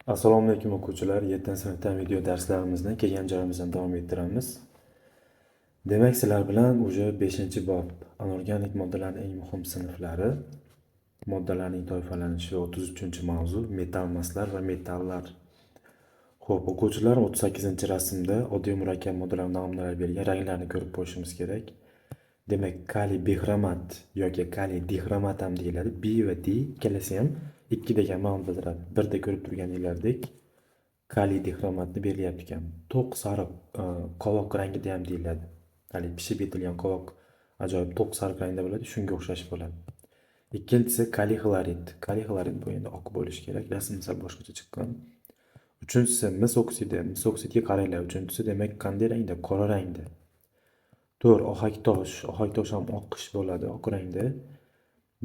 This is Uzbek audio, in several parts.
Assalomu alaykum o'quvchilar. 7-sinfdan video darslarimizni kelgan joyimizdan davom ettiramiz. Demak, sizlar bilan уже 5-bob anorganik moddalarning eng muhim sinflari, moddalarning toifalanishi 33-mavzu metal maslar va metallar. Xo'p, o'quvchilar 38-rasmda oddiy murakkab moddalar nomlari berilgan ranglarni ko'rib qo'yishimiz kerak. Demak, kaliy bixromat yoki kaliy dixromat ham deyiladi. B va D ikkalasi ham 2 degan ma'no bildiradi. Birda ko'rib turganinglardek kaliy dixromatni beryapti ekan. To'q sariq qovoq rangida ham deyiladi. Hali pishib yetilgan qovoq ajoyib to'q sariq rangda bo'ladi, shunga o'xshash bo'ladi. Ikkinchisi kaliy xlorid. Kaliy xlorid bu endi oq bo'lishi kerak, rasm sal boshqacha chiqqan. Uchinchisi mis oksidi. Mis oksidga qaranglar. Uchinchisi demak qanday rangda? Qora rangda. 4 ohaktosh. Ohaktosh ham oqish bo'ladi, oq rangda.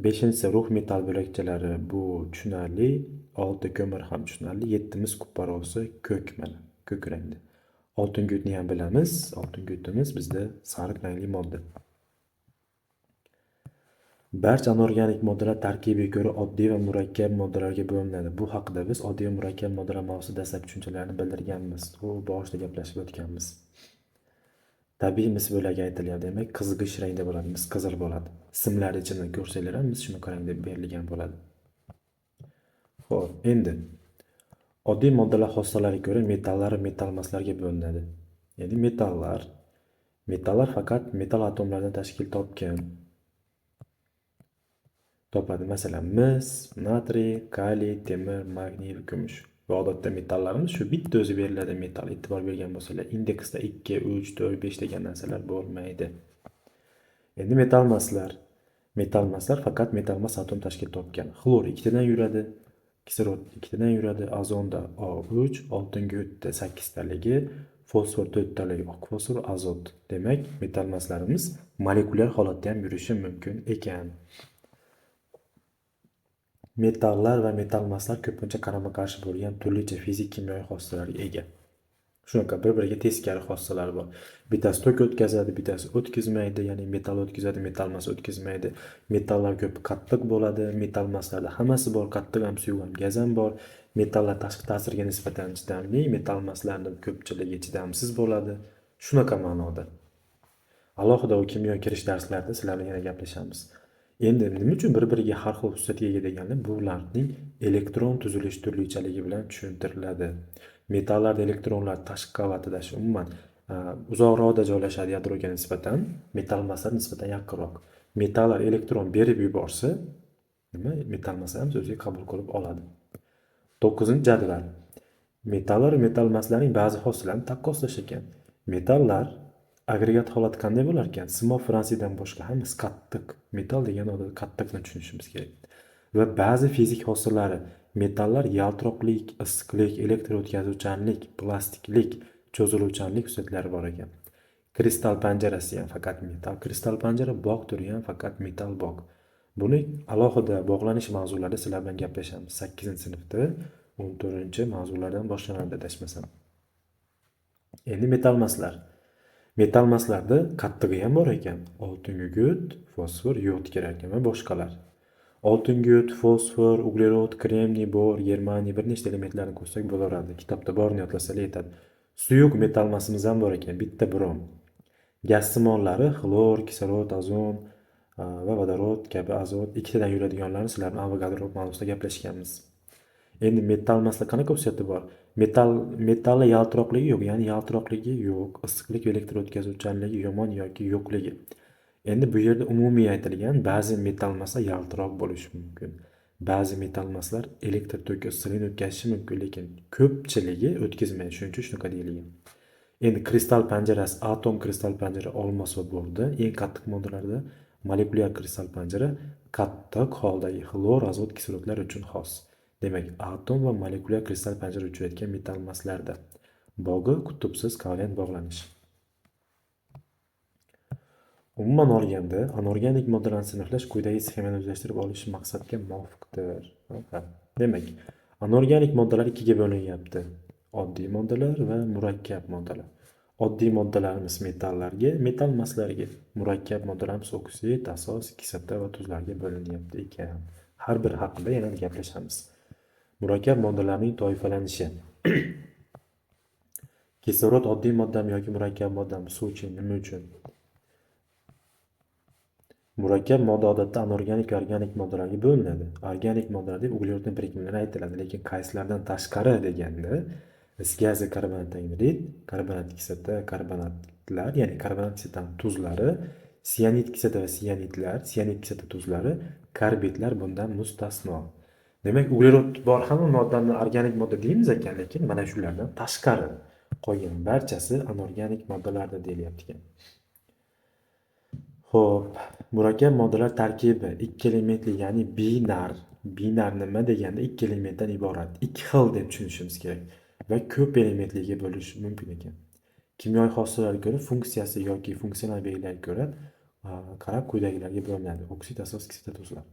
5-si rux metal bo'lakchalari, bu tushunarli. 6 ko'mir ham tushunarli. 7 mis kupparosi ko'k, mana ko'k rangda. Oltin gutni ham bilamiz. Oltin gutimiz bizda sariq rangli modda. Barcha anorganik moddalar tarkibiga ko'ra oddiy va murakkab moddalarga bo'linadi. Bu haqida biz oddiy va murakkab moddalar mavzusida dastlabki tushunchalarni bildirganmiz. Bu boshida gaplashib o'tganmiz. Tabiiy mis bo'lagi aytilyapti. Demak, qizg'ish rangda bo'ladi, mis qizil bo'ladi. Simlar ichini ko'rsanglar ham mis shunaqa rangda berilgan bo'ladi. Xo'p, endi oddiy moddalar xossalariga ko'ra metallar va metal maslarga bo'linadi. Ya'ni metallar faqat metal atomlaridan tashkil topadi. Masalan, mis, natriy, kaliy, temir, magniy va kumush. Va odatda metallarimiz shu bitta o'zi beriladi metal. E'tibor bergan bo'lsanglar, indeksda 2, 3, 4, 5 degan narsalar bo'lmaydi. Endi metal maslar faqat metal mas atom tashkil topgan. Xlor 2 tadan yuradi, kislorod 2 tadan yuradi, azonda O3, oltinga o'tda 8 taligi, fosfor 4 taligi, oq fosfor, azot. Demak, metal maslarimiz molekulyar holatda ham yurishi mumkin ekan. Metallar va metal maslar ko'pincha qarama-qarshi bo'lgan turlicha fizik-kimyoviy xossalarga ega. Shunaqa bir-biriga teskari xossalar bor. Bittasi tok o'tkazadi, bittasi o'tkazmaydi, ya'ni metal o'tkazadi, metal mas o'tkazmaydi. Metallar ko'p qattiq bo'ladi, metal maslarda hammasi bor, qattiq ham, suyuq ham, gaz ham bor. Metallar tashqi ta'sirga nisbatan chidamli, metal maslarning ko'pchiligi chidamsiz bo'ladi. Shunaqa ma'noda. Alohida o kimyo kirish darslarida sizlar bilan yana gaplashamiz. Endi nima uchun bir-biriga har xil xususiyatga ega deganlar, bularning elektron tuzilish turlichaligi bilan tushuntiriladi. Metallarda elektronlar tashqi qavatida umuman uzoqroqda joylashadi yadroga nisbatan, metal maslar nisbatan yaqinroq. Metallar elektron berib yuborsa, metal maslarimiz o'ziga qabul qilib oladi. 9-jadval. Metallar va metal maslarning ba'zi xossalarini taqqoslash ekan. Metallar agregat holati qanday bo'lar ekan? Simo fransiyadan boshqa hammasi qattiq. Metal degani odatda qattiqni tushunishimiz kerak. Va ba'zi fizik xossalari metallar yaltiroqlik, issiqlik, elektr o'tkazuvchanlik, plastiklik, cho'ziluvchanlik xususiyatlari bor ekan. Kristal panjarasi ham faqat metal kristal panjara, bog' turi ham faqat metal bog'. Buni alohida bog'lanish mavzularida sizlar bilan gaplashamiz. 8-sinfda 14-mavzulardan boshlanadi adashmasam. Endi metal maslar. Metal maslarda qattig'i ham bor ekan. Oltin gugurt, fosfor, yod kerak ekan va boshqalar. Oltin gugurt, fosfor, uglerod, kremniy, bor, germaniy bir nechta elementlarni ko'rsak bo'laveradi. Kitobda borini yodlasalar yetadi. Suyuq metal masimiz ham bor ekan, bitta brom. Gaz simonlari xlor, kislorod, azon va vodorod kabi azot 2 tadan yuradiganlarni sizlar Avogadro mavzusida gaplashganmiz. Endi metal maslar qanaqa xususiyati bor? Metalli yaltiroqligi yo'q, ya'ni yaltiroqligi yo'q, issiqlik va elektr o'tkazuvchanligi yomon yoki yo'qligi. Endi bu yerda umumiy aytilgan ba'zi metal maslar yaltiroq bo'lishi mumkin. Ba'zi metal maslar elektr toki issiqlikni o'tkazishi mumkin, lekin ko'pchiligi o'tkazmaydi. Shuning uchun shunaqa deyilgan. Endi kristal panjarasi, atom kristal panjara olmos va borda eng qattiq moddalarda molekulyar kristal panjara qattiq holdagi xlor, azot kislorodlar uchun xos. Demak, atom va molekulyar kristal panjara uchrayotgan metal maslarda bog'i qutbsiz kovalent bog'lanish. Umuman olganda, anorganik moddalarni sinflash quyidagi sxemani o'zlashtirib olish maqsadga muvofiqdir. Demak, anorganik moddalar ikkiga bo'linyapti. Oddiy moddalar va murakkab moddalar. Oddiy moddalarimiz metallarga, metal maslarga, murakkab moddalarimiz oksid, asos, kislota va tuzlarga bo'linyapti ekan. Har bir haqida yana gaplashamiz. Murakkab moddalarning toifalanishi. Kislorod oddiy moddami yoki murakkab moddami? Suv-chi, nima uchun? Murakkab modda odatda anorganik va organik moddalarga bo'linadi. Organik moddalar deb uglerodning birikmalari aytiladi, lekin qaysilardan tashqari deganda is gazi, karbonat angidrid, karbonat kislota, karbonatlar, ya'ni karbonat kislotani tuzlari, sianid kislota va sianidlar, sianid kislota tuzlari, karbidlar bundan mustasno. Demak, uglerod bor hamma moddani organik modda deymiz ekan, lekin mana shulardan tashqari qolgan barchasi anorganik moddalarda deyilyapti ekan. Xo'p, murakkab moddalar tarkibi ikki elementli, ya'ni binar. Binar nima deganda ikki elementdan iborat, ikki xil deb tushunishimiz kerak va ko'p elementliga bo'lishi mumkin ekan. Kimyoviy xossalarga ko'ra, funksiyasi yoki funksional belgilariga ko'ra qarab quyidagilarga bo'linadi. Oksid, asos, kislota, tuzlar.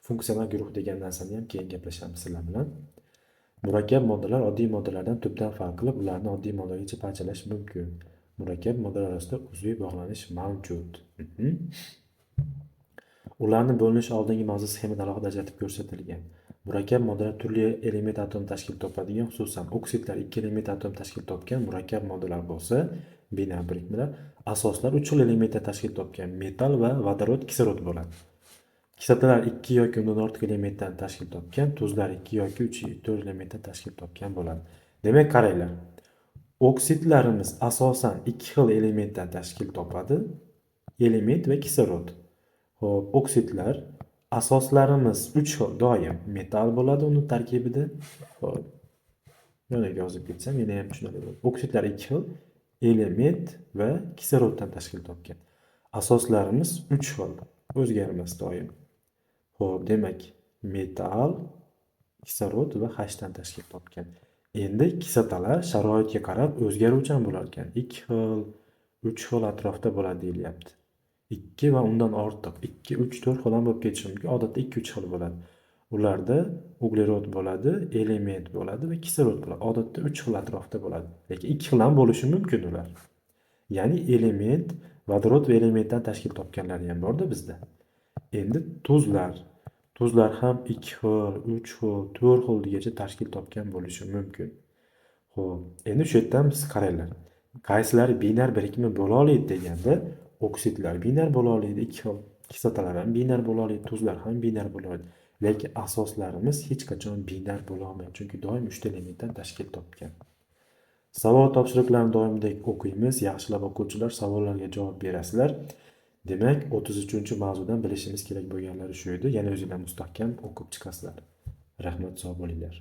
Funksional guruh degan narsani ham keyin gaplashamiz sizlar bilan. Murakkab moddalar oddiy moddalardan tubdan farq qilib, ularni oddiy moddalargacha parchalash mumkin. Murakkab moddalar orasida uzviy bog'lanish mavjud. Ularni bo'linishi oldingi mavzu sxemada alohida ajratib ko'rsatilgan. Murakkab moddalar turli element atom tashkil topadigan, xususan oksidlar ikki element atom tashkil topgan murakkab moddalar bo'lsa, binar birikmalar, asoslar 3 xil elementdan tashkil topgan, metall va vodorod, kislorod bo'ladi. Kislotalar 2 yoki undan ortiq elementdan tashkil topgan, tuzlar 2 yoki 4 elementdan tashkil topgan bo'ladi. Demak, qaranglar. Oksidlarimiz asosan 2 xil elementdan tashkil topadi, element va kislorod. Xo'p, oksidlar asoslarimiz 3 xil, doim metall bo'ladi uni tarkibida. Xo'p. Yana yozib ketsam, yana ham tushunarli bo'ladi. Oksidlar 2 xil element va kisloroddan tashkil topgan. Asoslarimiz 3 xil, o'zgarmas doim. Xo'p, demak, metall, kislorod va Hdan tashkil topgan. Endi kislotalar sharoitga qarab o'zgaruvchan bo'lar ekan. 2 xil, 3 xil atrofda bo'ladi deyilyapti. 2 va undan ortiq, 2, 3, 4 xil ham bo'lib ketishi mumkin. Odatda 2, 3 xil bo'ladi. Ularda uglerod bo'ladi, element bo'ladi va kislorod bo'ladi. Odatda 3 xil atrofda bo'ladi. Lekin 2 xil ham bo'lishi mumkin ular. Ya'ni element, vodorod va elementdan tashkil topganlari ham borda bizda. Endi tuzlar. Tuzlar ham 2 xil, 3 xil, 4 xilgacha tashkil topgan bo'lishi mumkin. Xo'p, endi shu yerdan biz qaranglar. Qaysilari binar birikma bo'la oladi deganda, oksidlar binar bo'la oladi 2 xil, kislotalar ham binar bo'la oladi, tuzlar ham binar bo'la oladi. Lekin asoslarimiz hech qachon binar bo'la olmaydi, chunki doim 3 ta elementdan tashkil topgan. Savol topshiriqlarini doimdek o'qiymiz. Yaxshilab o'quvchilar savollarga javob berasizlar. Demak, 33-mavzudan bilishimiz kerak bo'lganlari shu edi. Yana o'zingizlar mustahkam o'qib chiqasizlar. Rahmat, sog' bo'linglar.